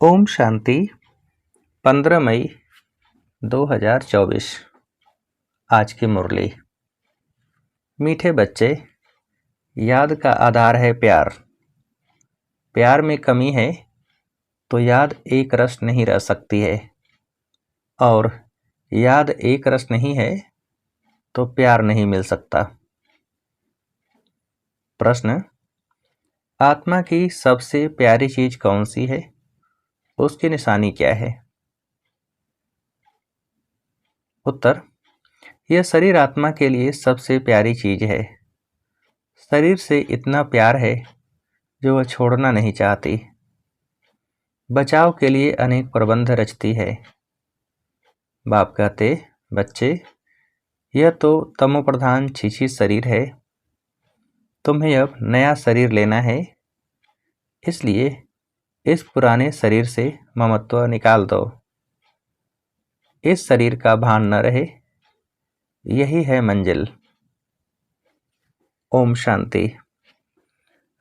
ओम शांति 15 मई 2024। आज की मुरली। मीठे बच्चे, याद का आधार है प्यार। प्यार में कमी है तो याद एक रस नहीं रह सकती है, और याद एक रस नहीं है तो प्यार नहीं मिल सकता। प्रश्न: आत्मा की सबसे प्यारी चीज कौन सी है? उसकी निशानी क्या है? उत्तर: यह शरीर आत्मा के लिए सबसे प्यारी चीज है। शरीर से इतना प्यार है जो वह छोड़ना नहीं चाहती। बचाव के लिए अनेक प्रबंध रचती है। बाप कहते, बच्चे, यह तो तमोप्रधान छीछी शरीर है। तुम्हें अब नया शरीर लेना है, इसलिए इस पुराने शरीर से ममत्व निकाल दो। इस शरीर का भान न रहे, यही है मंजिल। ओम शांति।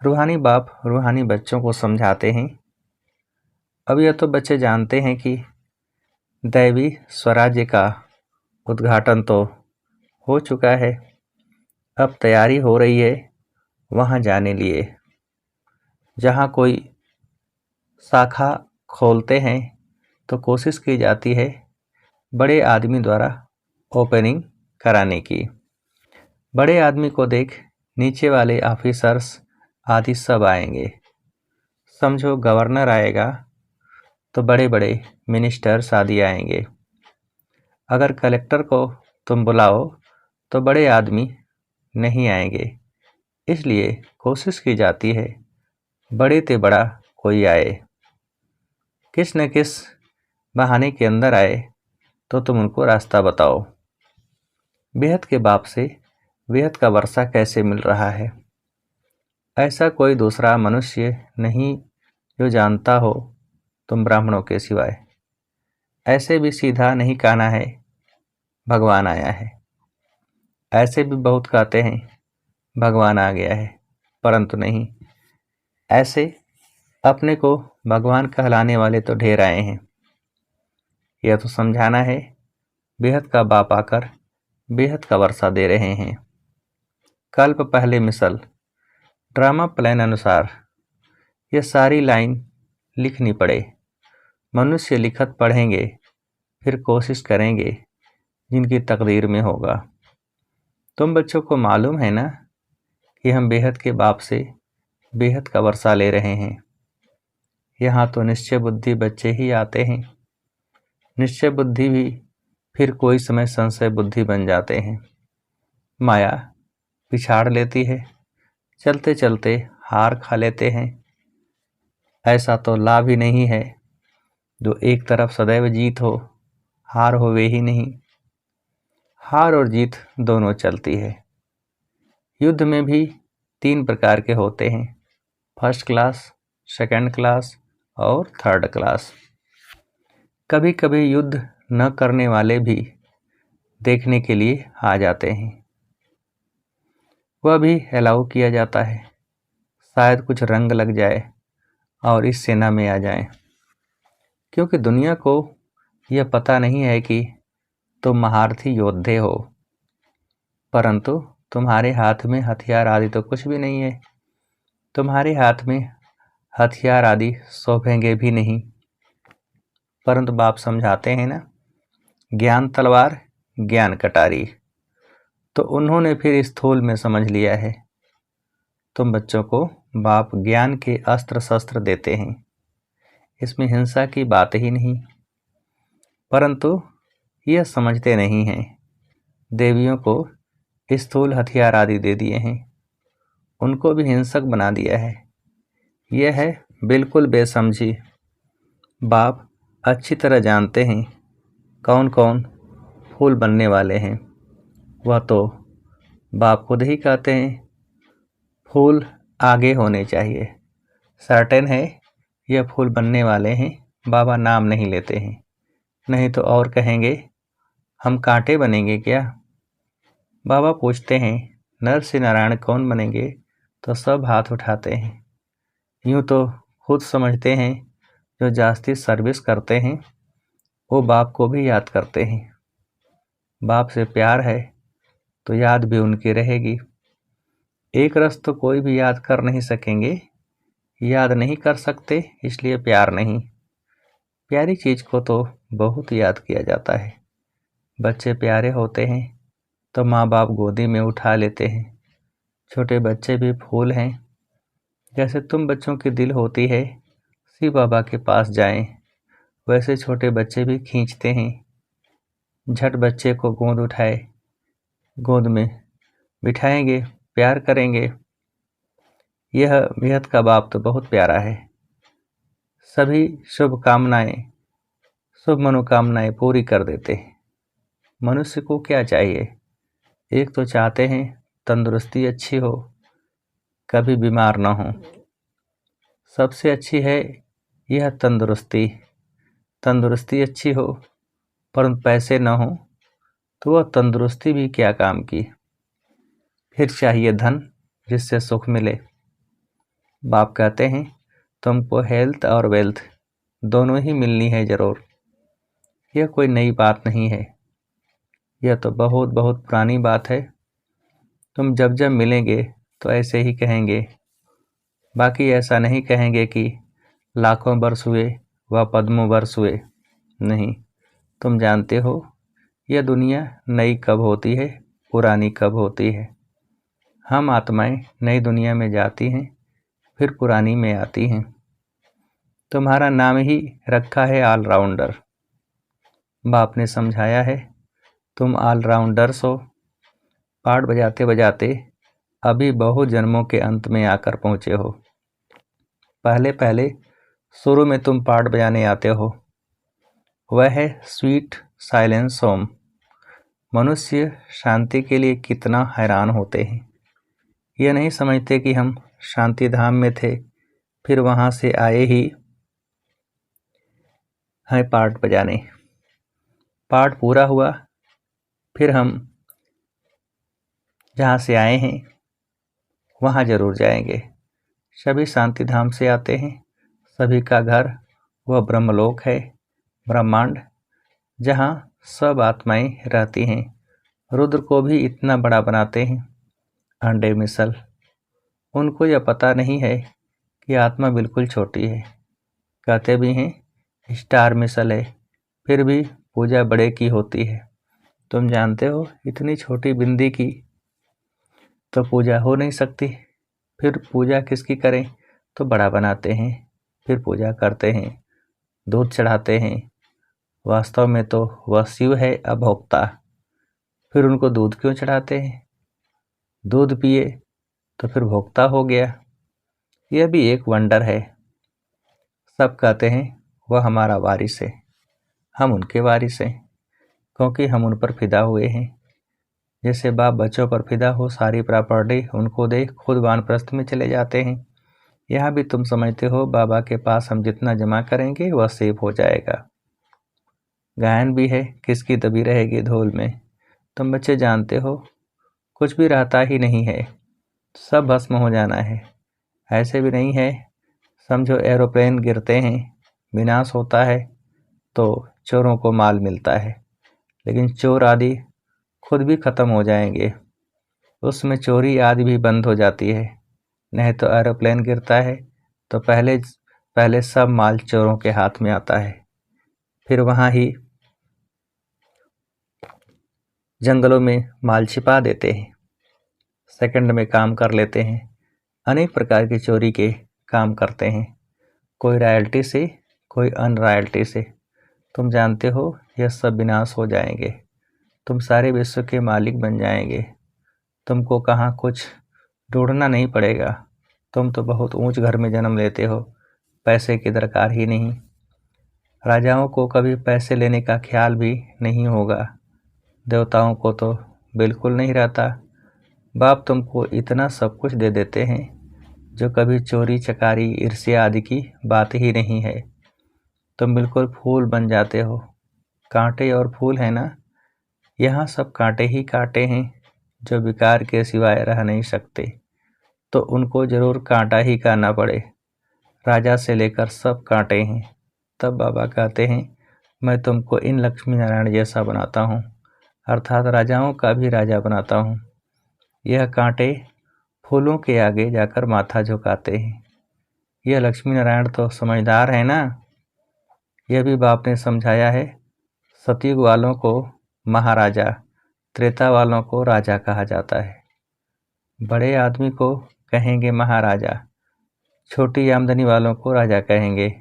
रूहानी बाप रूहानी बच्चों को समझाते हैं, अब यह तो बच्चे जानते हैं कि दैवी स्वराज्य का उद्घाटन तो हो चुका है। अब तैयारी हो रही है वहाँ जाने लिए। जहाँ कोई शाखा खोलते हैं तो कोशिश की जाती है बड़े आदमी द्वारा ओपनिंग कराने की। बड़े आदमी को देख नीचे वाले ऑफिसर्स आदि सब आएंगे। समझो गवर्नर आएगा तो बड़े बड़े मिनिस्टर्स आदि आएंगे। अगर कलेक्टर को तुम बुलाओ तो बड़े आदमी नहीं आएंगे, इसलिए कोशिश की जाती है बड़े ते बड़ा कोई आए। किस न किस बहाने के अंदर आए तो तुम उनको रास्ता बताओ। बेहद के बाप से बेहद का वर्षा कैसे मिल रहा है, ऐसा कोई दूसरा मनुष्य नहीं जो जानता हो तुम ब्राह्मणों के सिवाय। ऐसे भी सीधा नहीं कहना है भगवान आया है। ऐसे भी बहुत कहते हैं भगवान आ गया है, परंतु नहीं। ऐसे अपने को भगवान कहलाने वाले तो ढेर आए हैं। यह तो समझाना है बेहद का बाप आकर बेहद का वर्षा दे रहे हैं। कल्प पहले मिसल ड्रामा प्लान अनुसार यह सारी लाइन लिखनी पड़े। मनुष्य लिखत पढ़ेंगे, फिर कोशिश करेंगे जिनकी तकदीर में होगा। तुम बच्चों को मालूम है ना कि हम बेहद के बाप से बेहद का वर्षा ले रहे हैं। यहाँ तो निश्चय बुद्धि बच्चे ही आते हैं। निश्चय बुद्धि भी फिर कोई समय संशय बुद्धि बन जाते हैं। माया पिछाड़ लेती है, चलते चलते हार खा लेते हैं। ऐसा तो लाभ ही नहीं है जो एक तरफ सदैव जीत हो, हार हो वे ही नहीं। हार और जीत दोनों चलती है। युद्ध में भी 3 प्रकार के होते हैं, फर्स्ट क्लास, सेकंड क्लास और थर्ड क्लास। कभी कभी युद्ध न करने वाले भी देखने के लिए आ जाते हैं, वह भी अलाउ किया जाता है। शायद कुछ रंग लग जाए और इस सेना में आ जाएं, क्योंकि दुनिया को यह पता नहीं है कि तुम महारथी योद्धे हो, परंतु तुम्हारे हाथ में हथियार आदि तो कुछ भी नहीं है। तुम्हारे हाथ में हथियार आदि शोभेंगे भी नहीं, परंतु बाप समझाते हैं ना, ज्ञान तलवार ज्ञान कटारी। तो उन्होंने फिर स्थूल में समझ लिया है। तुम बच्चों को बाप ज्ञान के अस्त्र शस्त्र देते हैं, इसमें हिंसा की बात ही नहीं, परंतु यह समझते नहीं हैं। देवियों को स्थूल हथियार आदि दे दिए हैं, उनको भी हिंसक बना दिया है। यह है बिल्कुल बेसमझी। बाप अच्छी तरह जानते हैं कौन कौन फूल बनने वाले हैं। वह तो बाप खुद ही कहते हैं फूल आगे होने चाहिए। सर्टेन है यह फूल बनने वाले हैं, बाबा नाम नहीं लेते हैं, नहीं तो और कहेंगे हम कांटे बनेंगे क्या। बाबा पूछते हैं नर से नारायण कौन बनेंगे, तो सब हाथ उठाते हैं। यूँ तो खुद समझते हैं जो जास्ती सर्विस करते हैं वो बाप को भी याद करते हैं। बाप से प्यार है तो याद भी उनकी रहेगी। एक रस तो कोई भी याद कर नहीं सकेंगे, याद नहीं कर सकते इसलिए प्यार नहीं। प्यारी चीज़ को तो बहुत याद किया जाता है। बच्चे प्यारे होते हैं तो माँ बाप गोदी में उठा लेते हैं। छोटे बच्चे भी फूल हैं, जैसे तुम बच्चों की दिल होती है शिव बाबा के पास जाएं, वैसे छोटे बच्चे भी खींचते हैं। झट बच्चे को गोद उठाए, गोद में बिठाएंगे, प्यार करेंगे। यह बेहद का बाप तो बहुत प्यारा है। सभी शुभ मनोकामनाएं पूरी कर देते हैं। मनुष्य को क्या चाहिए? एक तो चाहते हैं तंदुरुस्ती अच्छी हो, कभी बीमार ना हो। सबसे अच्छी है यह तंदुरुस्ती। तंदुरुस्ती अच्छी हो परंतु पैसे न हो तो वह तंदुरुस्ती भी क्या काम की। फिर चाहिए धन जिससे सुख मिले। बाप कहते हैं तुमको हेल्थ और वेल्थ दोनों ही मिलनी है जरूर। यह कोई नई बात नहीं है, यह तो बहुत बहुत पुरानी बात है। तुम जब जब मिलेंगे तो ऐसे ही कहेंगे, बाकी ऐसा नहीं कहेंगे कि लाखों वर्ष हुए व पद्मों वर्ष हुए। नहीं, तुम जानते हो यह दुनिया नई कब होती है, पुरानी कब होती है। हम आत्माएं नई दुनिया में जाती हैं, फिर पुरानी में आती हैं। तुम्हारा नाम ही रखा है ऑलराउंडर। बाप ने समझाया है तुम ऑलराउंडर्स हो। पाठ बजाते बजाते अभी बहुत जन्मों के अंत में आकर पहुँचे हो। पहले पहले शुरू में तुम पाठ बजाने आते हो, वह है स्वीट साइलेंस होम। मनुष्य शांति के लिए कितना हैरान होते हैं। यह नहीं समझते कि हम शांति धाम में थे, फिर वहाँ से आए ही हैं पाठ बजाने। पाठ पूरा हुआ, फिर हम जहाँ से आए हैं वहाँ जरूर जाएंगे। सभी शांति धाम से आते हैं। सभी का घर वह ब्रह्मलोक है, ब्रह्मांड, जहाँ सब आत्माएं रहती हैं। रुद्र को भी इतना बड़ा बनाते हैं, अंडे मिसल। उनको यह पता नहीं है कि आत्मा बिल्कुल छोटी है। कहते भी हैं स्टार मिसल है, फिर भी पूजा बड़े की होती है। तुम जानते हो इतनी छोटी बिंदी की तो पूजा हो नहीं सकती। फिर पूजा किसकी करें? तो बड़ा बनाते हैं, फिर पूजा करते हैं, दूध चढ़ाते हैं। वास्तव में तो वह शिव है अभोक्ता, फिर उनको दूध क्यों चढ़ाते हैं? दूध पिए तो फिर भोक्ता हो गया। यह भी एक वंडर है। सब कहते हैं वह हमारा वारिस है, हम उनके वारिस हैं, क्योंकि हम उन पर फिदा हुए हैं। जैसे बाप बच्चों पर फिदा हो, सारी प्रॉपर्टी उनको दे, खुद वानप्रस्थ में चले जाते हैं। यहाँ भी तुम समझते हो बाबा के पास हम जितना जमा करेंगे वह सेव हो जाएगा। गायन भी है, किसकी दबी रहेगी धोल में। तुम बच्चे जानते हो कुछ भी रहता ही नहीं है, सब भस्म हो जाना है। ऐसे भी नहीं है, समझो एरोप्लेन गिरते हैं, विनाश होता है तो चोरों को माल मिलता है, लेकिन चोर आदि खुद भी खत्म हो जाएंगे, उसमें चोरी आदि भी बंद हो जाती है। नहीं तो एरोप्लेन गिरता है तो पहले सब माल चोरों के हाथ में आता है, फिर वहाँ ही जंगलों में माल छिपा देते हैं, सेकंड में काम कर लेते हैं। अनेक प्रकार की चोरी के काम करते हैं, कोई रॉयल्टी से, कोई अन रॉयल्टी से। तुम जानते हो यह सब विनाश हो जाएंगे, तुम सारे विश्व के मालिक बन जाएंगे। तुमको कहाँ कुछ ढूंढना नहीं पड़ेगा। तुम तो बहुत ऊंच घर में जन्म लेते हो, पैसे की दरकार ही नहीं। राजाओं को कभी पैसे लेने का ख्याल भी नहीं होगा, देवताओं को तो बिल्कुल नहीं रहता। बाप तुमको इतना सब कुछ दे देते हैं जो कभी चोरी चकारी ईर्ष्या आदि की बात ही नहीं है। तुम बिल्कुल फूल बन जाते हो। कांटे और फूल है ना, यहाँ सब कांटे ही कांटे हैं जो विकार के सिवाय रह नहीं सकते, तो उनको जरूर कांटा ही खाना पड़े। राजा से लेकर सब कांटे हैं, तब बाबा कहते हैं, मैं तुमको इन लक्ष्मी नारायण जैसा बनाता हूँ, अर्थात राजाओं का भी राजा बनाता हूँ। यह कांटे फूलों के आगे जाकर माथा झुकाते हैं। यह लक्ष्मी नारायण तो समझदार है ना। यह भी बाप ने समझाया है। सतयुग वालों को महाराजा, त्रेता वालों को राजा कहा जाता है। बड़े आदमी को कहेंगे महाराजा, छोटी आमदनी वालों को राजा कहेंगे।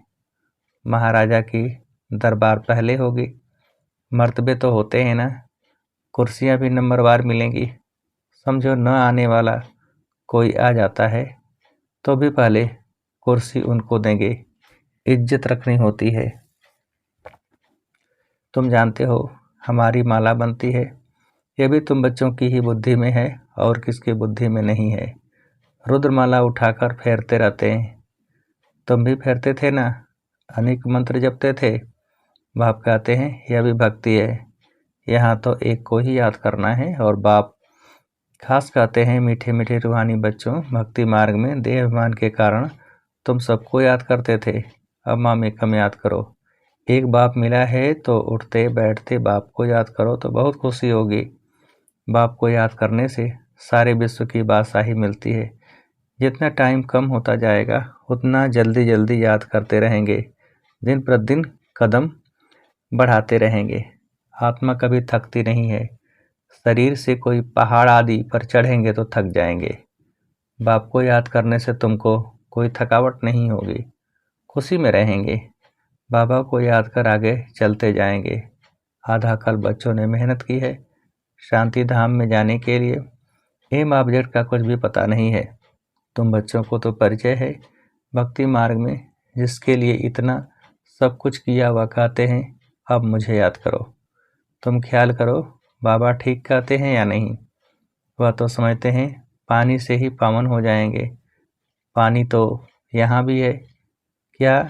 महाराजा की दरबार पहले होगी, मर्तबे तो होते हैं ना, कुर्सियां भी नंबरवार मिलेंगी। समझो न आने वाला कोई आ जाता है तो भी पहले कुर्सी उनको देंगे, इज्जत रखनी होती है। तुम जानते हो हमारी माला बनती है, यह भी तुम बच्चों की ही बुद्धि में है और किसकी बुद्धि में नहीं है। रुद्रमाला उठाकर फेरते रहते हैं। तुम भी फेरते थे ना, अनेक मंत्र जपते थे। बाप कहते हैं यह भी भक्ति है। यहाँ तो एक को ही याद करना है। और बाप खास कहते हैं, मीठे मीठे रूहानी बच्चों, भक्ति मार्ग में देह अभिमान के कारण तुम सबको याद करते थे, अब माँ कम याद करो। एक बाप मिला है तो उठते बैठते बाप को याद करो तो बहुत खुशी होगी। बाप को याद करने से सारे विश्व की बादशाही मिलती है। जितना टाइम कम होता जाएगा उतना जल्दी जल्दी याद करते रहेंगे, दिन प्रतिदिन कदम बढ़ाते रहेंगे। आत्मा कभी थकती नहीं है। शरीर से कोई पहाड़ आदि पर चढ़ेंगे तो थक जाएंगे। बाप को याद करने से तुमको कोई थकावट नहीं होगी, खुशी में रहेंगे। बाबा को याद कर आगे चलते जाएंगे। आधा कल बच्चों ने मेहनत की है शांति धाम में जाने के लिए। एम ऑब्जेक्ट का कुछ भी पता नहीं है। तुम बच्चों को तो परिचय है भक्ति मार्ग में, जिसके लिए इतना सब कुछ किया वह कहते हैं अब मुझे याद करो। तुम ख्याल करो बाबा ठीक कहते हैं या नहीं। वह तो समझते हैं पानी से ही पावन हो जाएंगे। पानी तो यहाँ भी है। क्या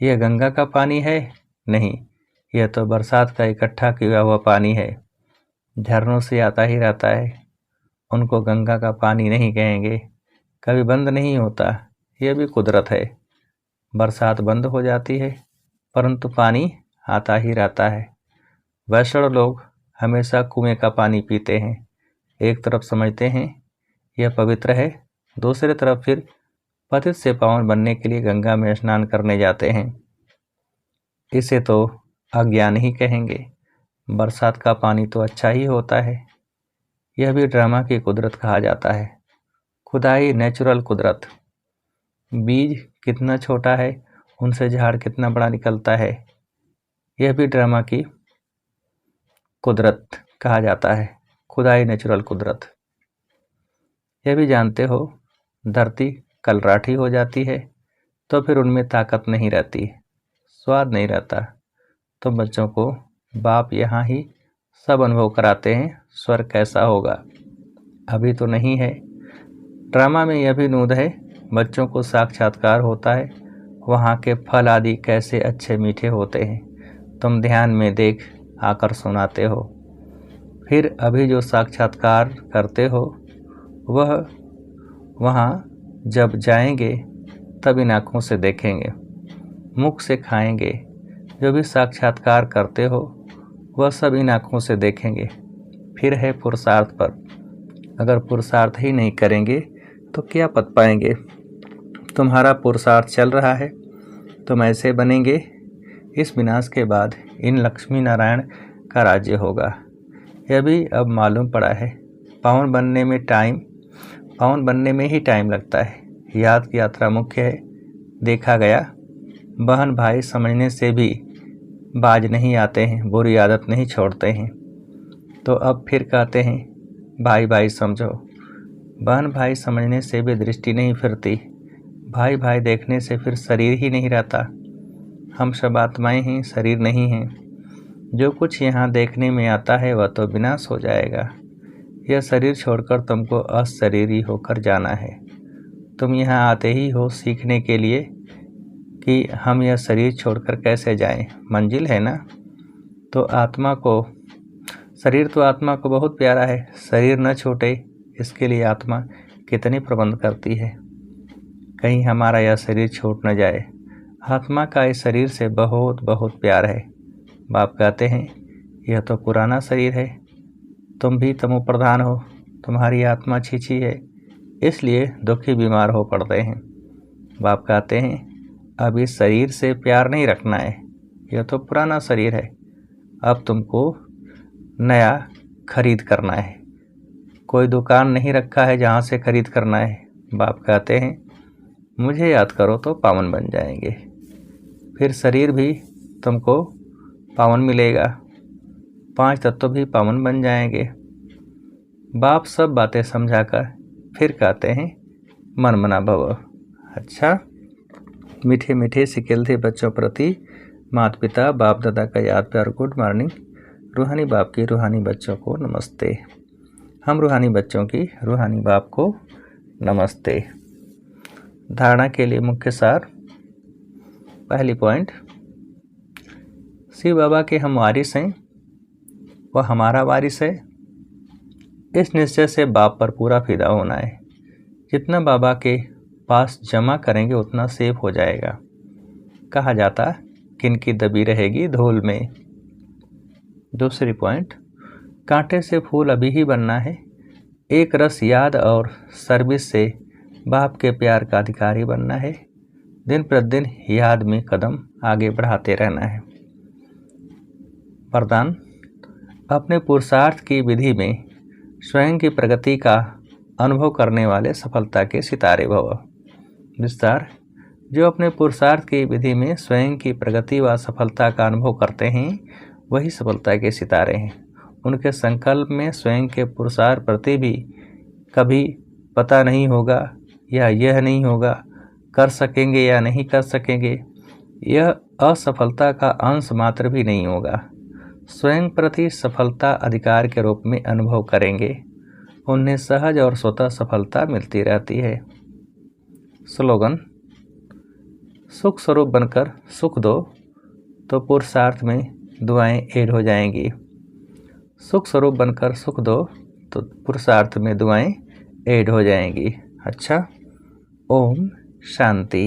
यह गंगा का पानी है? नहीं, यह तो बरसात का इकट्ठा किया हुआ पानी है, झरनों से आता ही रहता है। उनको गंगा का पानी नहीं कहेंगे, कभी बंद नहीं होता, यह भी कुदरत है। बरसात बंद हो जाती है परंतु पानी आता ही रहता है। वैष्णव लोग हमेशा कुएं का पानी पीते हैं। एक तरफ समझते हैं यह पवित्र है, दूसरी तरफ फिर पतित से पावन बनने के लिए गंगा में स्नान करने जाते हैं। इसे तो अज्ञान ही कहेंगे। बरसात का पानी तो अच्छा ही होता है। यह भी ड्रामा की कुदरत कहा जाता है। खुदाई, नेचुरल कुदरत। बीज कितना छोटा है उनसे झाड़ कितना बड़ा निकलता है, यह भी ड्रामा की कुदरत कहा जाता है। खुदाई, नेचुरल कुदरत। यह भी जानते हो धरती कलराठी हो जाती है तो फिर उनमें ताकत नहीं रहती, स्वाद नहीं रहता। तो बच्चों को बाप यहाँ ही सब अनुभव कराते हैं स्वर्ग कैसा होगा। अभी तो नहीं है। ड्रामा में यह भी नूद है, बच्चों को साक्षात्कार होता है वहाँ के फल आदि कैसे अच्छे मीठे होते हैं। तुम ध्यान में देख आकर सुनाते हो। फिर अभी जो साक्षात्कार करते हो वह वहाँ जब जाएंगे तब इन आँखों से देखेंगे, मुख से खाएंगे। जो भी साक्षात्कार करते हो वह सब इन आँखों से देखेंगे। फिर है पुरुषार्थ पर। अगर पुरुषार्थ ही नहीं करेंगे तो क्या पद पाएंगे। तुम्हारा पुरुषार्थ चल रहा है, तुम ऐसे बनेंगे। इस विनाश के बाद इन लक्ष्मी नारायण का राज्य होगा। यह भी अब मालूम पड़ा है। पावन बनने में ही टाइम लगता है। याद की यात्रा मुख्य है। देखा गया बहन भाई समझने से भी बाज नहीं आते हैं, बुरी आदत नहीं छोड़ते हैं। तो अब फिर कहते हैं भाई भाई समझो। बहन भाई समझने से भी दृष्टि नहीं फिरती। भाई भाई देखने से फिर शरीर ही नहीं रहता। हम सब आत्माएं हैं, शरीर नहीं हैं। जो कुछ यहाँ देखने में आता है वह तो विनाश हो जाएगा। यह शरीर छोड़कर तुमको अशरीरी होकर जाना है। तुम यहाँ आते ही हो सीखने के लिए कि हम यह शरीर छोड़कर कैसे जाएं। मंजिल है ना। तो शरीर तो आत्मा को बहुत प्यारा है। शरीर न छूटे इसके लिए आत्मा कितनी प्रबंध करती है। कहीं हमारा यह शरीर छूट न जाए। आत्मा का इस शरीर से बहुत बहुत प्यार है। बाप कहते हैं यह तो पुराना शरीर है, तुम भी तमो प्रधान हो, तुम्हारी आत्मा छीछी है, इसलिए दुखी बीमार हो पड़ते हैं। बाप कहते हैं अब इस शरीर से प्यार नहीं रखना है, यह तो पुराना शरीर है, अब तुमको नया खरीद करना है। कोई दुकान नहीं रखा है जहाँ से खरीद करना है। बाप कहते हैं मुझे याद करो तो पावन बन जाएंगे, फिर शरीर भी तुमको पावन मिलेगा, 5 तत्व भी पावन बन जाएंगे। बाप सब बातें समझाकर फिर कहते हैं मन मना भव। अच्छा, मीठे मीठे सिकेल बच्चों प्रति माता पिता बाप दादा का याद प्यार गुड मॉर्निंग। रूहानी बाप की रूहानी बच्चों को नमस्ते। हम रूहानी बच्चों की रूहानी बाप को नमस्ते। धारणा के लिए मुख्य सार। पहली पॉइंट, शिव बाबा के हम वारिस हैं, वह हमारा वारिस है। इस निश्चय से बाप पर पूरा फिदा होना है। जितना बाबा के पास जमा करेंगे उतना सेव हो जाएगा। कहा जाता किनकी दबी रहेगी धूल में। दूसरी पॉइंट, कांटे से फूल अभी ही बनना है। एक रस याद और सर्विस से बाप के प्यार का अधिकारी बनना है। दिन प्रतिदिन याद में कदम आगे बढ़ाते रहना है। वरदान, अपने पुरुषार्थ की विधि में स्वयं की प्रगति का अनुभव करने वाले सफलता के सितारे भव। विस्तार, जो अपने पुरुषार्थ की विधि में स्वयं की प्रगति व सफलता का अनुभव करते हैं वही सफलता के सितारे हैं। उनके संकल्प में स्वयं के पुरुषार्थ प्रति भी कभी पता नहीं होगा या यह नहीं होगा कर सकेंगे या नहीं कर सकेंगे, यह असफलता का अंश मात्र भी नहीं होगा। स्वयं प्रति सफलता अधिकार के रूप में अनुभव करेंगे, उन्हें सहज और स्वतः सफलता मिलती रहती है। स्लोगन, सुख स्वरूप बनकर सुख दो तो पुरुषार्थ में दुआएं ऐड हो जाएंगी। सुख स्वरूप बनकर सुख दो तो पुरुषार्थ में दुआएं ऐड हो जाएंगी। अच्छा, ओम शांति।